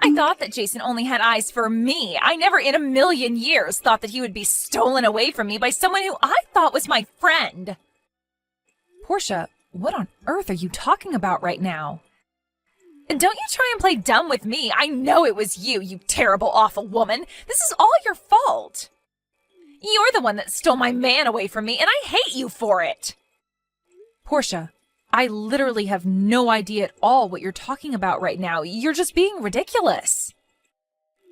I thought that Jason only had eyes for me. I never in a million years thought that he would be stolen away from me by someone who I thought was my friend. Portia, what on earth are you talking about right now? And don't you try and play dumb with me. I know it was you, you terrible, awful woman. This is all your fault. You're the one that stole my man away from me, and I hate you for it. Portia, I literally have no idea at all what you're talking about right now. You're just being ridiculous.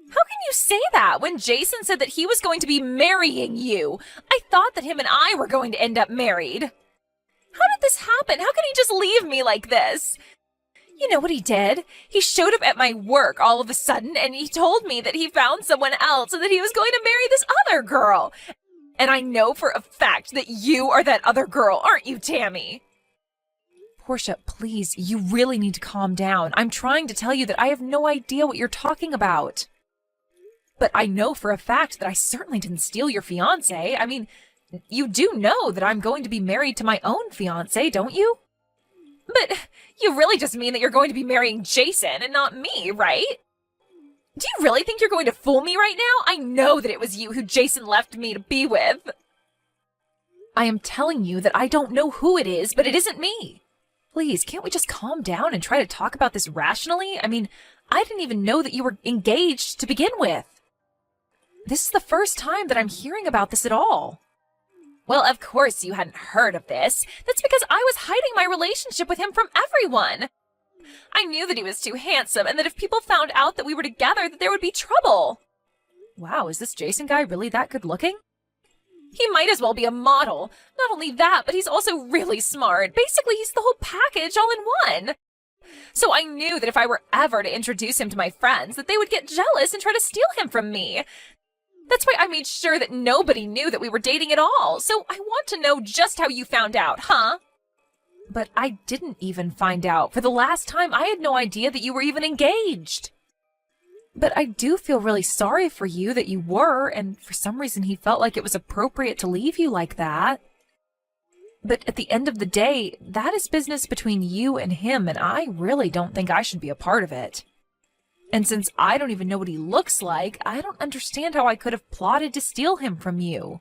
How can you say that when Jason said that he was going to be marrying you? I thought that him and I were going to end up married. How did this happen? How could he just leave me like this? You know what he did? He showed up at my work all of a sudden and he told me that he found someone else and that he was going to marry this other girl. And I know for a fact that you are that other girl, aren't you, Tammy? Portia, please, you really need to calm down. I'm trying to tell you that I have no idea what you're talking about. But I know for a fact that I certainly didn't steal your fiancé. I mean, you do know that I'm going to be married to my own fiancé, don't you? But you really just mean that you're going to be marrying Jason and not me, right? Do you really think you're going to fool me right now? I know that it was you who Jason left me to be with. I am telling you that I don't know who it is, but it isn't me. Please, can't we just calm down and try to talk about this rationally? I mean, I didn't even know that you were engaged to begin with. This is the first time that I'm hearing about this at all. Well, of course you hadn't heard of this. That's because I was hiding my relationship with him from everyone. I knew that he was too handsome and that if people found out that we were together, that there would be trouble. Wow, is this Jason guy really that good looking? He might as well be a model. Not only that, but he's also really smart. Basically, he's the whole package all in one. So I knew that if I were ever to introduce him to my friends, that they would get jealous and try to steal him from me. That's why I made sure that nobody knew that we were dating at all. So I want to know just how you found out, huh? But I didn't even find out. For the last time, I had no idea that you were even engaged. But I do feel really sorry for you that you were, and for some reason he felt like it was appropriate to leave you like that. But at the end of the day, that is business between you and him, and I really don't think I should be a part of it. And since I don't even know what he looks like, I don't understand how I could have plotted to steal him from you.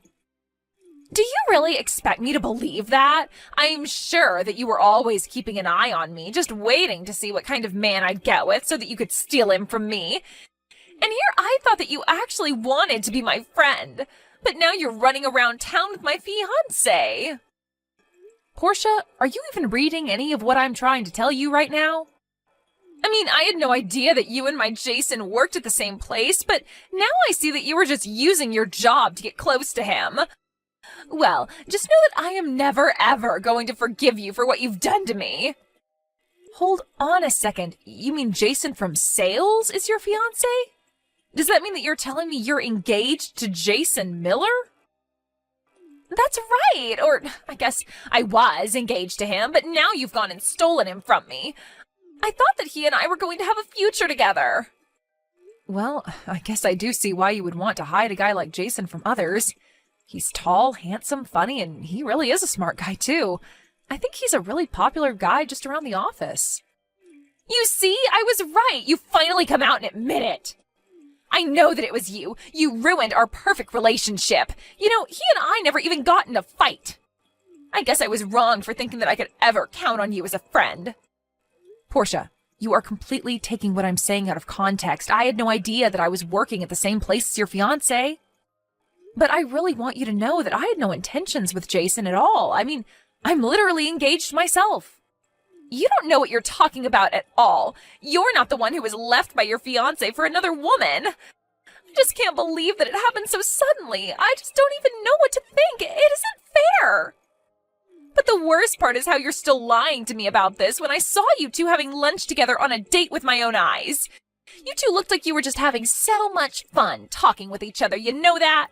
Do you really expect me to believe that? I'm sure that you were always keeping an eye on me, just waiting to see what kind of man I'd get with so that you could steal him from me. And here I thought that you actually wanted to be my friend, but now you're running around town with my fiancé. Portia, are you even reading any of what I'm trying to tell you right now? I mean, I had no idea that you and my Jason worked at the same place, but now I see that you were just using your job to get close to him. Well, just know that I am never, ever going to forgive you for what you've done to me. Hold on a second. You mean Jason from sales is your fiancé? Does that mean that you're telling me you're engaged to Jason Miller? That's right, or I guess I was engaged to him, but now you've gone and stolen him from me. I thought that he and I were going to have a future together. Well, I guess I do see why you would want to hide a guy like Jason from others. He's tall, handsome, funny, and he really is a smart guy, too. I think he's a really popular guy just around the office. You see, I was right. You finally come out and admit it. I know that it was you. You ruined our perfect relationship. You know, he and I never even got in a fight. I guess I was wrong for thinking that I could ever count on you as a friend. Portia, you are completely taking what I'm saying out of context. I had no idea that I was working at the same place as your fiancé. But I really want you to know that I had no intentions with Jason at all. I mean, I'm literally engaged myself. You don't know what you're talking about at all. You're not the one who was left by your fiancé for another woman. I just can't believe that it happened so suddenly. I just don't even know what to think. It isn't fair. But the worst part is how you're still lying to me about this when I saw you two having lunch together on a date with my own eyes. You two looked like you were just having so much fun talking with each other, you know that?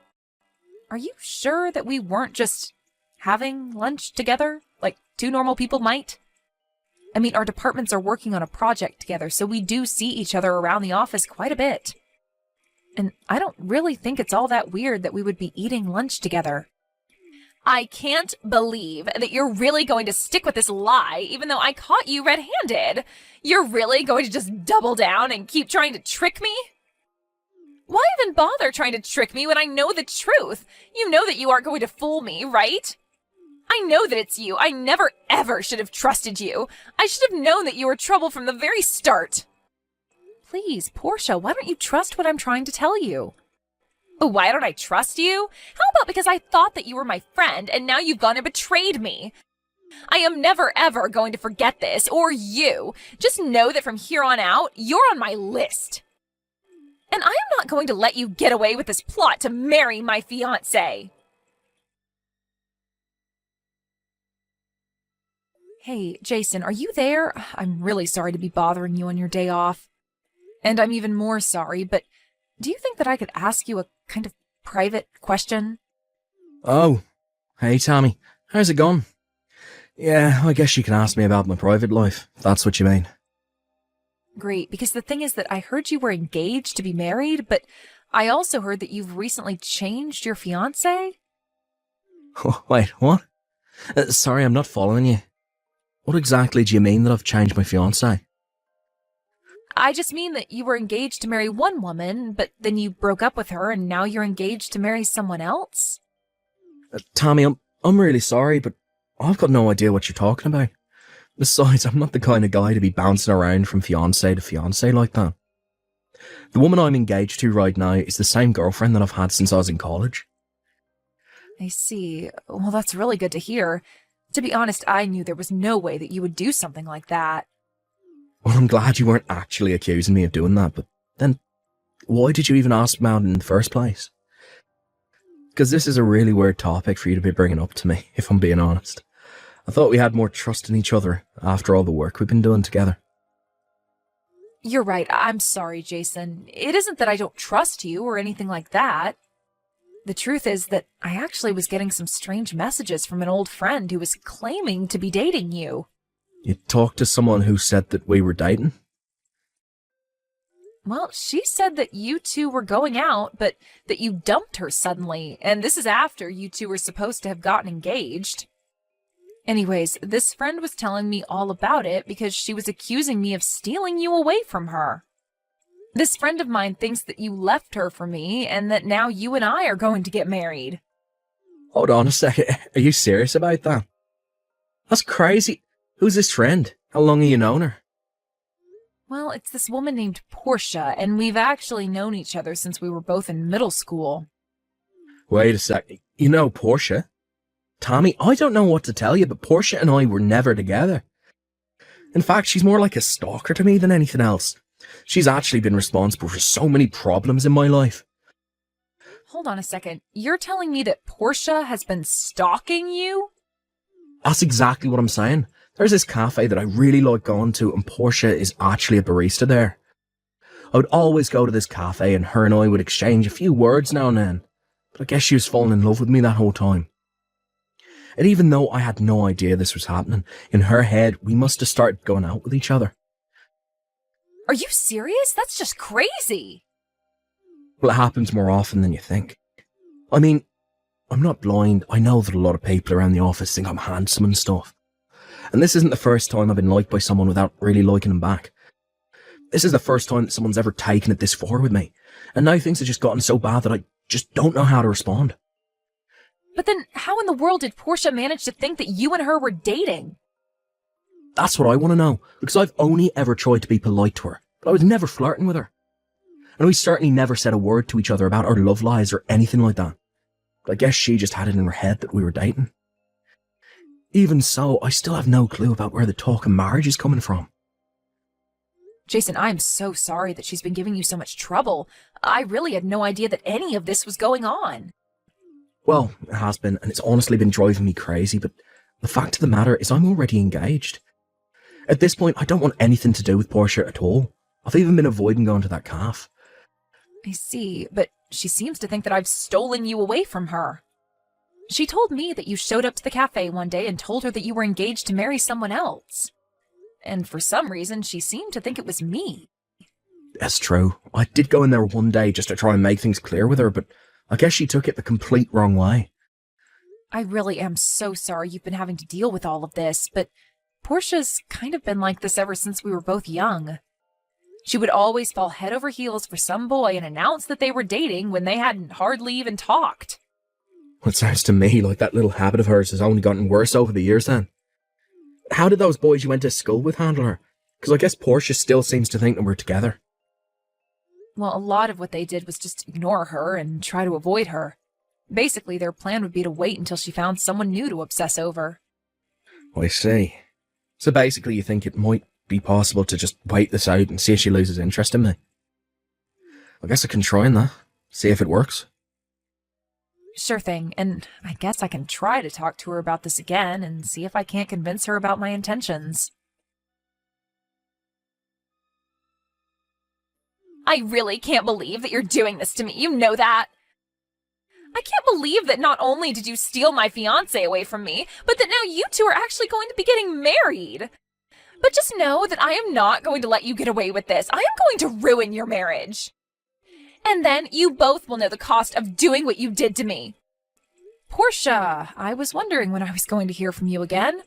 Are you sure that we weren't just having lunch together, like two normal people might? I mean, our departments are working on a project together, so we do see each other around the office quite a bit. And I don't really think it's all that weird that we would be eating lunch together. I can't believe that you're really going to stick with this lie, even though I caught you red-handed. You're really going to just double down and keep trying to trick me? Why even bother trying to trick me when I know the truth? You know that you aren't going to fool me, right? I know that it's you. I never ever should have trusted you. I should have known that you were trouble from the very start. Please, Portia, why don't you trust what I'm trying to tell you? Why don't I trust you? How about because I thought that you were my friend and now you've gone and betrayed me? I am never ever going to forget this, or you. Just know that from here on out, you're on my list. And I am not going to let you get away with this plot to marry my fiancé. Hey, Jason, are you there? I'm really sorry to be bothering you on your day off. And I'm even more sorry, but do you think that I could ask you a kind of private question? Oh, hey Tammy, how's it going? Yeah, I guess you can ask me about my private life, if that's what you mean. Great, because the thing is that I heard you were engaged to be married, but I also heard that you've recently changed your fiancé. Oh, wait, what? Sorry, I'm not following you. What exactly do you mean that I've changed my fiancé? I just mean that you were engaged to marry one woman, but then you broke up with her and now you're engaged to marry someone else? Tammy, I'm really sorry, but I've got no idea what you're talking about. Besides, I'm not the kind of guy to be bouncing around from fiancé to fiancé like that. The woman I'm engaged to right now is the same girlfriend that I've had since I was in college. I see. Well, that's really good to hear. To be honest, I knew there was no way that you would do something like that. Well, I'm glad you weren't actually accusing me of doing that, but then why did you even ask me out in the first place? Because this is a really weird topic for you to be bringing up to me, if I'm being honest. I thought we had more trust in each other after all the work we've been doing together. You're right. I'm sorry, Jason. It isn't that I don't trust you or anything like that. The truth is that I actually was getting some strange messages from an old friend who was claiming to be dating you. You talked to someone who said that we were dating? Well, she said that you two were going out, but that you dumped her suddenly, and this is after you two were supposed to have gotten engaged. Anyways, this friend was telling me all about it because she was accusing me of stealing you away from her. This friend of mine thinks that you left her for me and that now you and I are going to get married. Hold on a second. Are you serious about that? That's crazy. Who's this friend? How long have you known her? Well, it's this woman named Portia, and we've actually known each other since we were both in middle school. Wait a second. You know Portia? Tommy, I don't know what to tell you, but Portia and I were never together. In fact, she's more like a stalker to me than anything else. She's actually been responsible for so many problems in my life. Hold on a second. You're telling me that Portia has been stalking you? That's exactly what I'm saying. There's this cafe that I really like going to, and Portia is actually a barista there. I would always go to this cafe and her and I would exchange a few words now and then, but I guess she was falling in love with me that whole time. And even though I had no idea this was happening, in her head we must have started going out with each other. Are you serious? That's just crazy. Well, it happens more often than you think. I mean, I'm not blind. I know that a lot of people around the office think I'm handsome and stuff. And this isn't the first time I've been liked by someone without really liking them back. This is the first time that someone's ever taken it this far with me. And now things have just gotten so bad that I just don't know how to respond. But then how in the world did Portia manage to think that you and her were dating? That's what I want to know, because I've only ever tried to be polite to her, but I was never flirting with her. And we certainly never said a word to each other about our love lives or anything like that. But I guess she just had it in her head that we were dating. Even so, I still have no clue about where the talk of marriage is coming from. Jason, I'm so sorry that she's been giving you so much trouble. I really had no idea that any of this was going on. Well, it has been, and it's honestly been driving me crazy, but the fact of the matter is I'm already engaged. At this point, I don't want anything to do with Portia at all. I've even been avoiding going to that cafe. I see, but she seems to think that I've stolen you away from her. She told me that you showed up to the cafe one day and told her that you were engaged to marry someone else. And for some reason, she seemed to think it was me. That's true. I did go in there one day just to try and make things clear with her, but I guess she took it the complete wrong way. I really am so sorry you've been having to deal with all of this, but Portia's kind of been like this ever since we were both young. She would always fall head over heels for some boy and announce that they were dating when they hadn't hardly even talked. Well, it sounds to me like that little habit of hers has only gotten worse over the years then. How did those boys you went to school with handle her? Because I guess Portia still seems to think that we're together. Well, a lot of what they did was just ignore her and try to avoid her. Basically, their plan would be to wait until she found someone new to obsess over. I see. So basically you think it might be possible to just wait this out and see if she loses interest in me? I guess I can try that. See if it works. Sure thing, and I guess I can try to talk to her about this again and see if I can't convince her about my intentions. I really can't believe that you're doing this to me, you know that? I can't believe that not only did you steal my fiancé away from me, but that now you two are actually going to be getting married. But just know that I am not going to let you get away with this. I am going to ruin your marriage. And then you both will know the cost of doing what you did to me. Portia, I was wondering when I was going to hear from you again.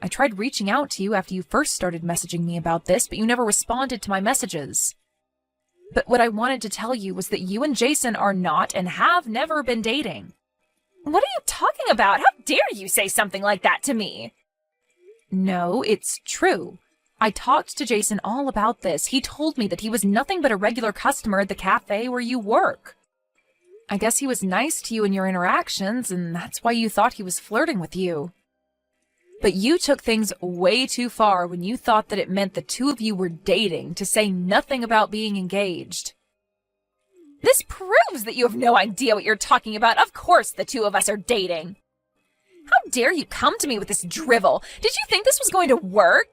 I tried reaching out to you after you first started messaging me about this, but you never responded to my messages. But what I wanted to tell you was that you and Jason are not and have never been dating. What are you talking about? How dare you say something like that to me? No, it's true. I talked to Jason all about this. He told me that he was nothing but a regular customer at the cafe where you work. I guess he was nice to you in your interactions, and that's why you thought he was flirting with you. But you took things way too far when you thought that it meant the two of you were dating, to say nothing about being engaged. This proves that you have no idea what you're talking about. Of course the two of us are dating. How dare you come to me with this drivel? Did you think this was going to work?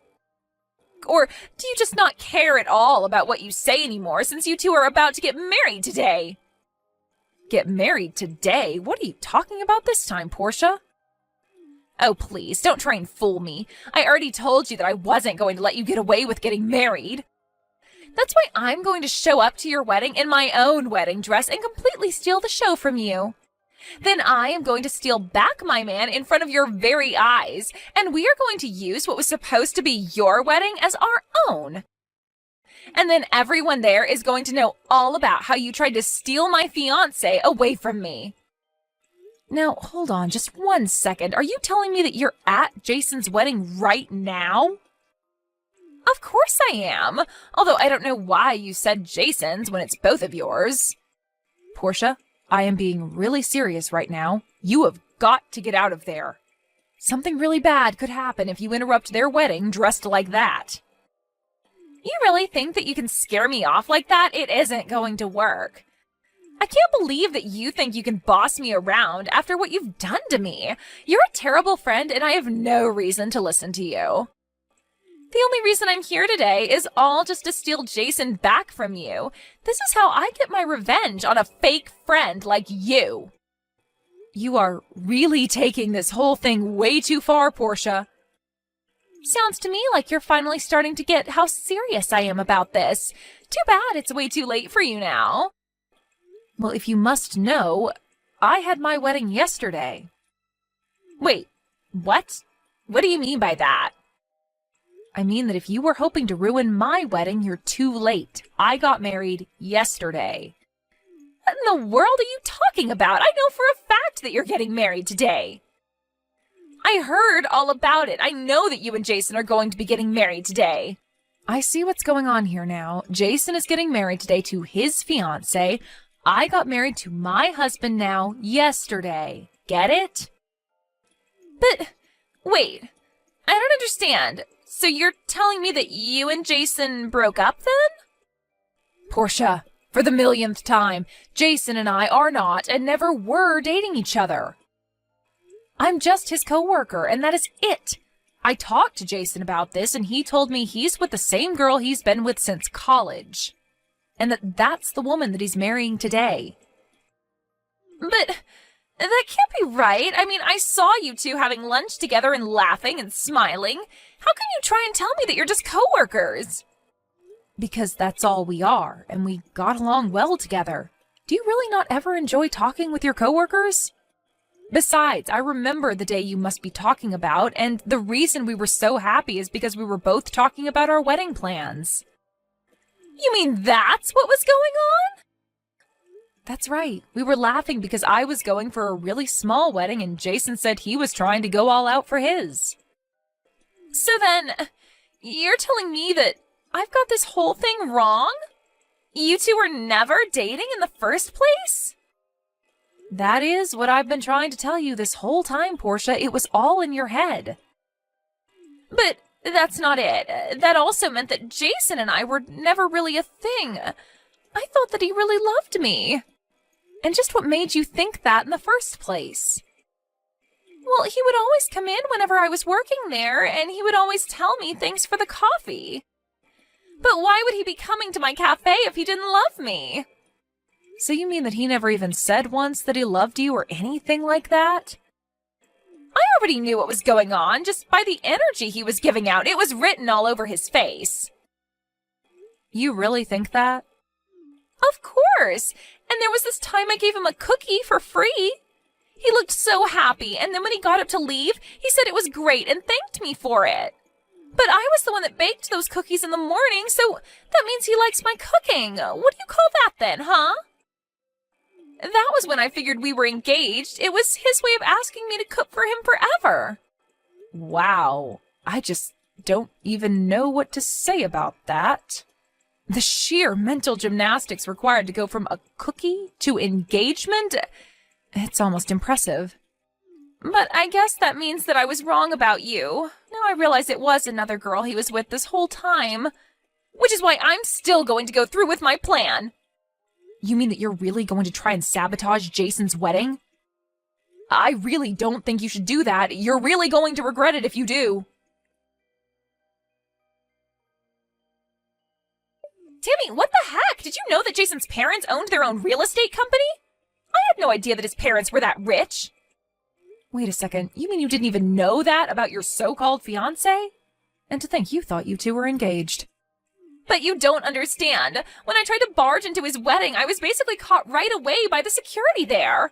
Or do you just not care at all about what you say anymore since you two are about to get married today? Get married today? What are you talking about this time, Portia? Oh, please, don't try and fool me. I already told you that I wasn't going to let you get away with getting married. That's why I'm going to show up to your wedding in my own wedding dress and completely steal the show from you. Then I am going to steal back my man in front of your very eyes, and we are going to use what was supposed to be your wedding as our own. And then everyone there is going to know all about how you tried to steal my fiancé away from me. Now, hold on just 1 second. Are you telling me that you're at Jason's wedding right now? Of course I am, although I don't know why you said Jason's when it's both of yours. Portia, I am being really serious right now. You have got to get out of there. Something really bad could happen if you interrupt their wedding dressed like that. You really think that you can scare me off like that? It isn't going to work. I can't believe that you think you can boss me around after what you've done to me. You're a terrible friend, and I have no reason to listen to you. The only reason I'm here today is all just to steal Jason back from you. This is how I get my revenge on a fake friend like you. You are really taking this whole thing way too far, Portia. Sounds to me like you're finally starting to get how serious I am about this. Too bad it's way too late for you now. Well, if you must know, I had my wedding yesterday. Wait, what? What do you mean by that? I mean that if you were hoping to ruin my wedding, you're too late. I got married yesterday. What in the world are you talking about? I know for a fact that you're getting married today. I heard all about it. I know that you and Jason are going to be getting married today. I see what's going on here now. Jason is getting married today to his fiancée. I got married to my husband now yesterday. Get it? But, wait, I don't understand. So you're telling me that you and Jason broke up then? Portia, for the millionth time, Jason and I are not and never were dating each other. I'm just his coworker, and that is it. I talked to Jason about this, and he told me he's with the same girl he's been with since college. And that's the woman that he's marrying today. But that can't be right. I mean, I saw you two having lunch together and laughing and smiling. How can you try and tell me that you're just coworkers? Because that's all we are, and we got along well together. Do you really not ever enjoy talking with your coworkers? Besides, I remember the day you must be talking about, and the reason we were so happy is because we were both talking about our wedding plans. You mean that's what was going on? That's right. We were laughing because I was going for a really small wedding and Jason said he was trying to go all out for his. So then, you're telling me that I've got this whole thing wrong? You two were never dating in the first place? That is what I've been trying to tell you this whole time, Portia. It was all in your head. But that's not it. That also meant that Jason and I were never really a thing. I thought that he really loved me. And just what made you think that in the first place? Well, he would always come in whenever I was working there, and he would always tell me thanks for the coffee. But why would he be coming to my cafe if he didn't love me? So you mean that he never even said once that he loved you or anything like that? I already knew what was going on, just by the energy he was giving out. It was written all over his face. You really think that? Of course! And there was this time I gave him a cookie for free. He looked so happy, and then when he got up to leave, he said it was great and thanked me for it. But I was the one that baked those cookies in the morning, so that means he likes my cooking. What do you call that then, huh? That was when I figured we were engaged. It was his way of asking me to cook for him forever. Wow. I just don't even know what to say about that. The sheer mental gymnastics required to go from a cookie to engagement, it's almost impressive. But I guess that means that I was wrong about you. Now I realize it was another girl he was with this whole time, which is why I'm still going to go through with my plan. You mean that you're really going to try and sabotage Jason's wedding? I really don't think you should do that. You're really going to regret it if you do. Tammy, what the heck? Did you know that Jason's parents owned their own real estate company? I had no idea that his parents were that rich. Wait a second, you mean you didn't even know that about your so-called fiancé? And to think you thought you two were engaged. But you don't understand. When I tried to barge into his wedding, I was basically caught right away by the security there.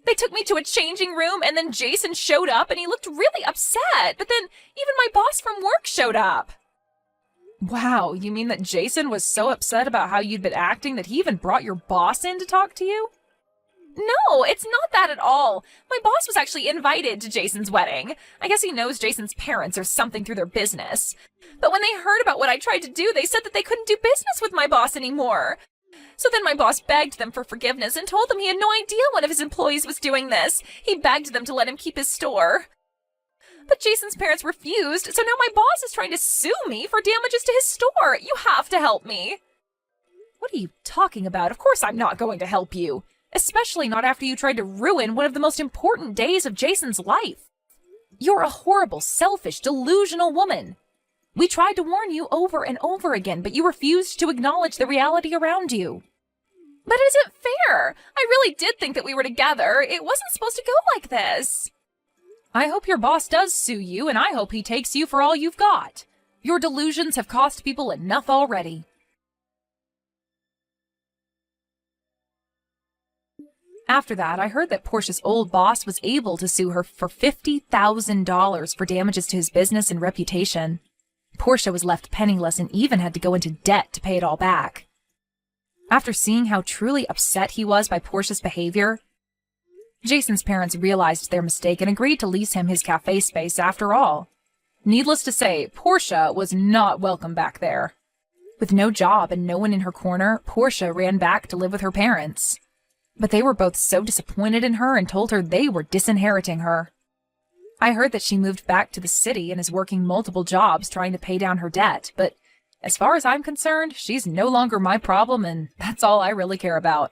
They took me to a changing room, and then Jason showed up, and he looked really upset. But then even my boss from work showed up. Wow, you mean that Jason was so upset about how you'd been acting that he even brought your boss in to talk to you? No, it's not that at all. My boss was actually invited to Jason's wedding. I guess he knows Jason's parents or something through their business. But when they heard about what I tried to do, they said that they couldn't do business with my boss anymore. So then my boss begged them for forgiveness and told them he had no idea one of his employees was doing this. He begged them to let him keep his store. But Jason's parents refused, so now my boss is trying to sue me for damages to his store. You have to help me. What are you talking about? Of course I'm not going to help you. Especially not after you tried to ruin one of the most important days of Jason's life. You're a horrible, selfish, delusional woman. We tried to warn you over and over again, but you refused to acknowledge the reality around you. But it isn't fair. I really did think that we were together. It wasn't supposed to go like this. I hope your boss does sue you, and I hope he takes you for all you've got. Your delusions have cost people enough already. After that, I heard that Portia's old boss was able to sue her for $50,000 for damages to his business and reputation. Portia was left penniless and even had to go into debt to pay it all back. After seeing how truly upset he was by Portia's behavior, Jason's parents realized their mistake and agreed to lease him his cafe space after all. Needless to say, Portia was not welcome back there. With no job and no one in her corner, Portia ran back to live with her parents. But they were both so disappointed in her and told her they were disinheriting her. I heard that she moved back to the city and is working multiple jobs trying to pay down her debt, but as far as I'm concerned, she's no longer my problem and that's all I really care about.